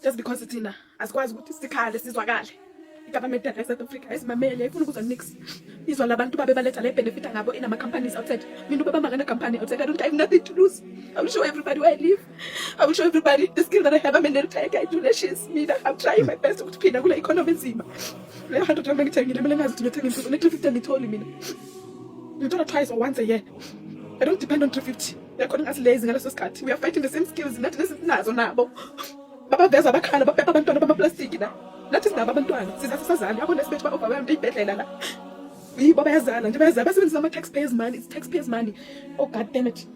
just because thina asikwazi ukuthi sikhale sizwakale. Government ya South Africa esimamele ifuna ukuzwa nix. Izwa labantu babe baletha le benefit ngabo in ama companies outside. Mina ubaba makana company outside. I don't have nothing to lose. I will show everybody where I live. I will show everybody the skill that I have. I'm an entire guy donations. Mina I'm trying my best to pina kule economy nzima. Le hantu twa ngithengile mina ngazi ukuthi ngithenga into 350 ngitholi mina. Ngithola twice or once a year. I don't depend on 350. They're calling us lazy ngaleso sikhathi. We are fighting the same skills nathi lesinazo nabo. Baba veza bakhala baphepha abantwana bama plastic na. Nathi sinabo abantwana sizasazana yabona sibethi ba overwhelmed ibhedlela la yibo bayazana nje bayazana basebenzisa ama taxpayers money. It's taxpayers money. Oh god damn it,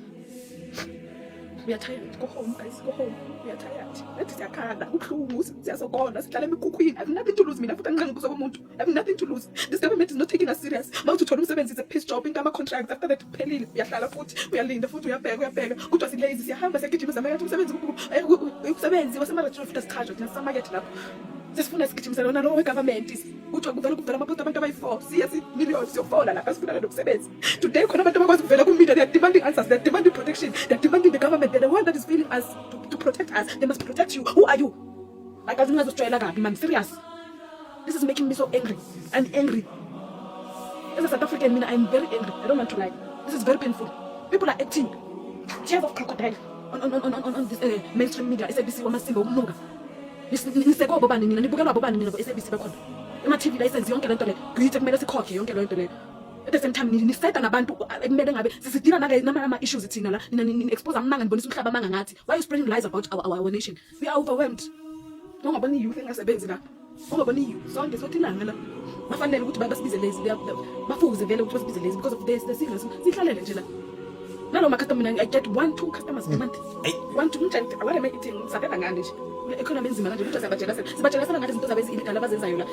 we are tired. Go home guys, go home. We are tired. Nathi siyakhala uhlungu siyasokona sihlala emikhukhwini. I have nothing to lose mina futhi angibuza komuntu. I have nothing to lose. This government is not taking us serious. Mawuthi uthola umsebenzi is a piece job ingama contracts after that phelile uyahlala futhi uyalinda futhi uyabheka kudwa silazy siyahamba siyagijima zamayethu umsebenzi umsebenzi wasemarajini futhi asikhajwa thina samarket lapho. Sifuna sigijimisa lona lo wegovernment kuthiwa kuvela amabhuti abantu abayi-4 siya millions siyofola lapha sifuna nomsebenzi. Today khona abantu abakwazi ukuvela ku-media. They are demanding answers, they are demanding protection, they are demanding the government. They're the one that is failing us to protect us. They must protect you. Who are you? Like as ngazojwayela kabi man, serious. This is making me so angry. I'm angry as a South African. Mina I'm very angry. I don't want to lie. This is very painful. People are acting tears of crocodile on this mainstream media. SABC wamasimba umnuka niseko bobani nina nibukelwa bobani nina ku-SABC bakhona ema-TV license yonke lento le gcithe kumele sikhokhe yonke lento le. At the same time niseta nabantu ekumele ngabe sisidila nama-issues thina la nina ni-expose amanga nibonisa umhlaba amanga ngathi. Why are you spreading lies about our nation? We are overwhelmed. Ungabona i-youth engasebenzi la, ungabona i-youth sonke sothi ilanga la bafanele ukuthi basibize lazy, bafuze vele ukuthi basibize lazy because of this the sickness. Sihlalele nje la nalo ma-customer. I get 1-2 customers a month. 1-2 what am I eating? Sakela ngani nje economy nzima kanje ukuthi sibatshelasana ngathi izinto zabo ezi-illegal abazenzayo la.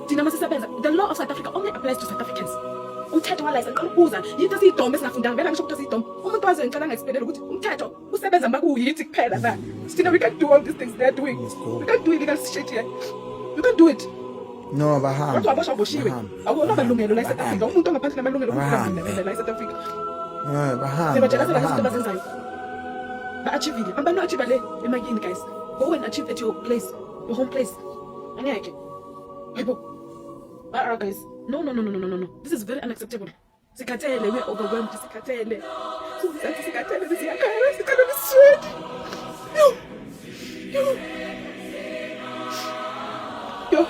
Thina masisebenza, the law of South Africa only applies to South Africans. Umthetho walicense qala ukubuza yithi siyidome esingafundanga vele ngisho ukuthi siyidome. Umuntu wazi ngicela ngayisiphelele ukuthi umthetho usebenza makuyithi kuphela na. Sithina we can't do all these things they are doing. We can't do illegal shit here. You can't do it. No, bahamba. Watu abashaboshiwe. Awunamalungelo la South Africa. Umuntu ongaphansi namalungelo okuhamba la South Africa. Bahamba. Sibatshelasana ngezinto abazenzayo. Ba-achievile. Abantu achieve le emakini guys. Go and achieve at your place, your home place. Angeke. Hayibo. Guys. No. This is very unacceptable. Sikhathele, we are overwhelmed. Sikhathele. Sikhathele. Siyakhala. Sicela niswede. Yo.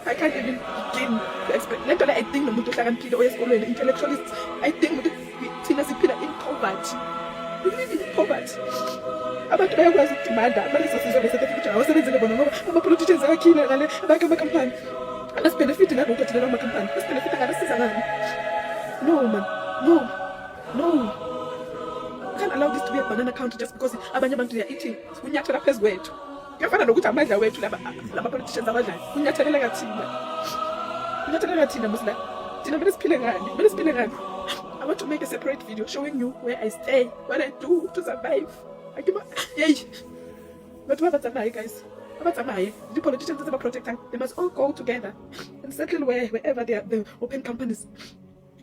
I can't even begin to explain. Lento la I think nomuntu ohlakaniphile oyesikolweni, intellectualists. I think thina siphila in poverty. We live in poverty. Abantu bayakwazi ukudimanda abalisa sizwe le South Africa awasebenzele bona ngoba ama-politicians ayakhile ngale abakhe ama-company asibhenefiti ngalokho thina lawo ma-company asibhenefita ngale siza ngani. No man, no. You can't allow this to be a banana country just because abanye abantu they are eating. Kunyathela phezu kwethu kuyafana nokuthi amadla wethu lama-politicians abadlayo kunyathelela kathina musla thina mele siphile ngani. I want to make a separate video showing you where I stay, what I do to survive. But what about guys? The politicians that are protecting, they must all go together and settle wherever they are, the open companies.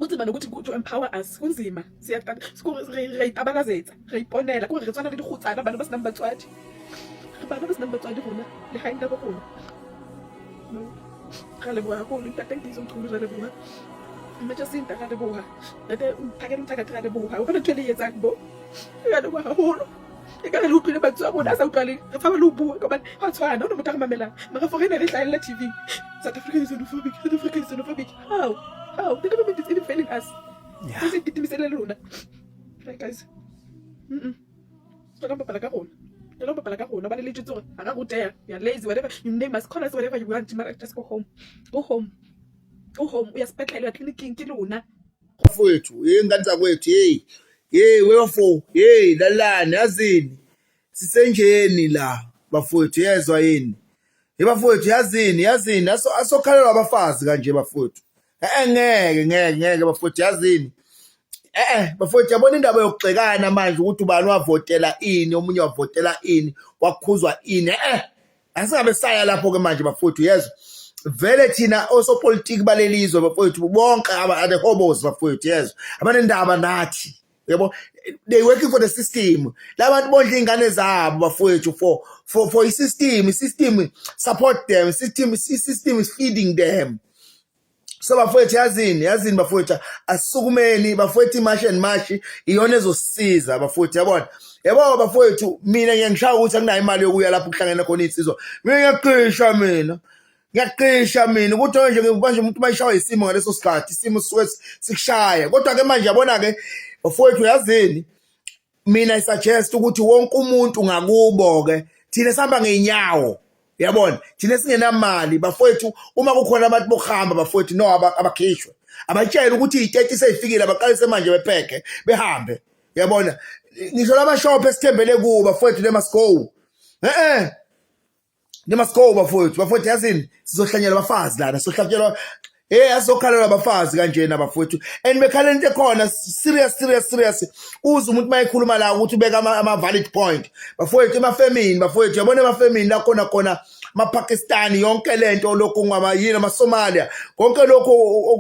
Kunzima nokuthi to empower us. Kunzima. Siyaqabakazetha. Reyiponela. Kungezwana le dikhutsana abantu basinambatswadi. Abantu basinambatswadi bona le hainda bona. No. Khale bo hakolo ntate ngizomthuluza le bona. Manje sinta kade bo ha. Ntate phakela umthakathi kade bo ha. Ubona thwele yetsang bo. Kade bo hakolo. Ekare le utlwile batho ba bona a sa utlwale re fa ba le bua ka bana ha tshwana o motho a mamelang mara foreigner le hlaela TV. South Africa is xenophobic. How the government is even failing us. Is it gitimisele lona right guys? Don't bapala ka rona ba le letsetsa gore ha ka go tea. You are lazy, whatever you name us, call us whatever you want, just go home. Uyasibhedlela uya clinicing ke lona Bafowethu ingane zakwethu wefo lalani yazini sisenjeni la bafowethu yezwa yini bafowethu yazini asokhalelwa abafazi kanje bafowethu ngeke bafowethu yazini bafowethu yabona indaba yokugxekana manje ukuthi ubani wavotela ini omunye wavotela ini wakhuzwa ini asingabe saya lapho ke manje bafowethu yezwa vele thina osopolitiki balelizwe bafowethu bonke the hobos bafowethu yezwa abanendaba nathi yabo they working for the system labantu bondla ingane zabo bafowethu for system support them, system is feeding them. So bafowethu yazini bafowethu asukumeni bafowethu imashi and mashi iyona ezosisiza bafowethu yabona yabo bafowethu mina ngiyangishaya ukuthi akunayo imali yokuya lapho kuhlangene khona insizwa mina ngiyaqisha mina ukuthi nje manje umuntu mayishawa isimo ngaleso sikhathi isimo sisuke sikushaya kodwa ke manje yabona ke bafowethu yazini mina isuggest ukuthi wonke umuntu ngakubo ke thina sihamba ngeenyawo yabona thina singenamali bafowethu uma kukhona abantu bokuhamba bafowethu no abakhishwe abatshela ukuthi i30 seyifikile abaqalise manje bepheke behambe yabona ngisho lama shop esithembele kuba bafowethu they must go they must go bafowethu yazini sizohlanyela abafazi lana sizohlatyelwa azokhalela abafazi kanjena bafowethu and bekhala into ekhona serious uze umuntu mayikhuluma la ukuthi ubeka ama valid point bafowethu emafemini bafowethu yabona emafemini la khona amaPakistani yonke lento lokho ngamayini amaSomalia konke lokho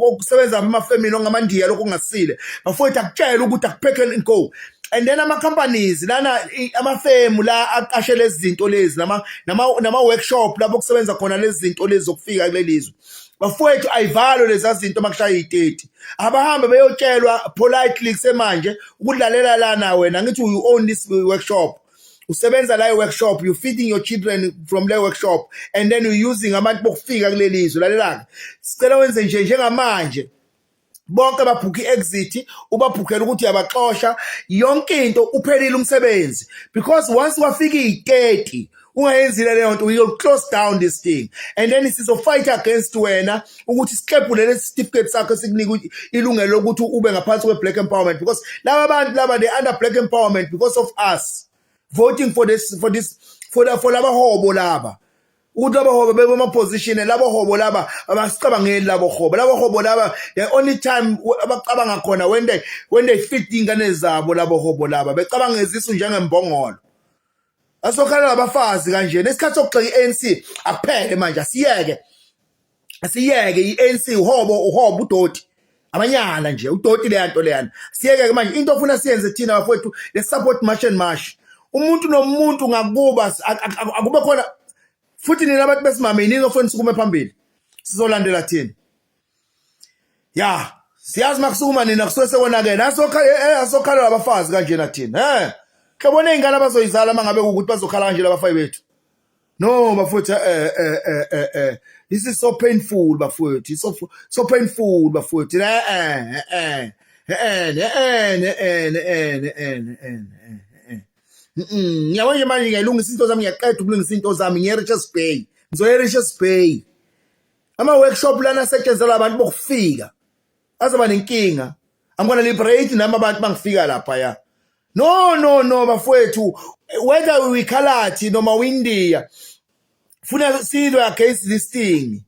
okusebenza emafemini ongamandiya lokho kungasile bafowethu akutshela ukuthi akuphekele inko. And then ama companies lana amafemu la aqashe lezi zinto lezi nama workshop lapho kusebenza khona lezi zinto lezi zokufika kulelizwe bafowethu ayivalo lezi zinto makushaya i30 abahamba beyotshelwa politely semanje ukudlalela lana wena ngithi you own this workshop usebenza la workshop you feeding your children from the workshop and then you using abantu bokufika kulelizwe lalelanga sicela wenze njengamanje bonke babhuka iexit ubabhukela ukuthi yabaxosha yonke into uphelile umsebenzi because once wafika i30 ungayenzile leyo nto we will close down this thing and then sizo fight against wena ukuthi siqebule lesi certificate sakho sikunika ilungelo lokuthi ube ngaphansi kwe black empowerment because laba abantu laba they under black empowerment because of us voting for laba hobo laba ukuthi laba hobo bebe ma position laba hobo laba abasicabangeli laba hobo laba the only time abacabanga khona when they fit ingane zabo laba hobo laba becabangezisa njengembongolo asokhala abafazi kanje nesikhathi sokugxeka iANC akuphele manje asiyeke iANC uhobo udoti abanyana nje udoti le nto leyana siyeke manje into ofuna siyenze thina bafowethu le support march and march umuntu nomuntu ngakuba akube khona futhi nina abantu besimameni nizofuna sikume phambili sizolandela thina ya siyazi makusukuma nina kusuke sekonakena asokhala abafazi kanje na thina kebona ingane abazoyizala mangabe ukuthi bazokhala kanje labafayi bethu no bafowethu this is so painful bafowethu it's so painful bafowethu ngiyabona manje ngiyalungisa into zami ngiyaqeda ukulungisa into zami ngiyeRichards Bay ngizoyeRichards Bay ama workshop lana asetshenzela abantu bokufika azoba nenkinga I'm gonna liberate nami abantu bangifika lapha ya no bafowethu whether we Khalathi noma India funa silwe against this thing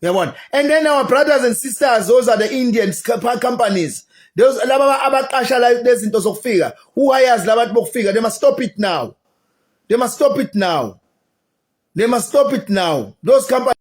yabona and then our brothers and sisters those are the Indian companies those laba abaqasha lezi zinto zokufika who hires labantu bokufika they must stop it now those companies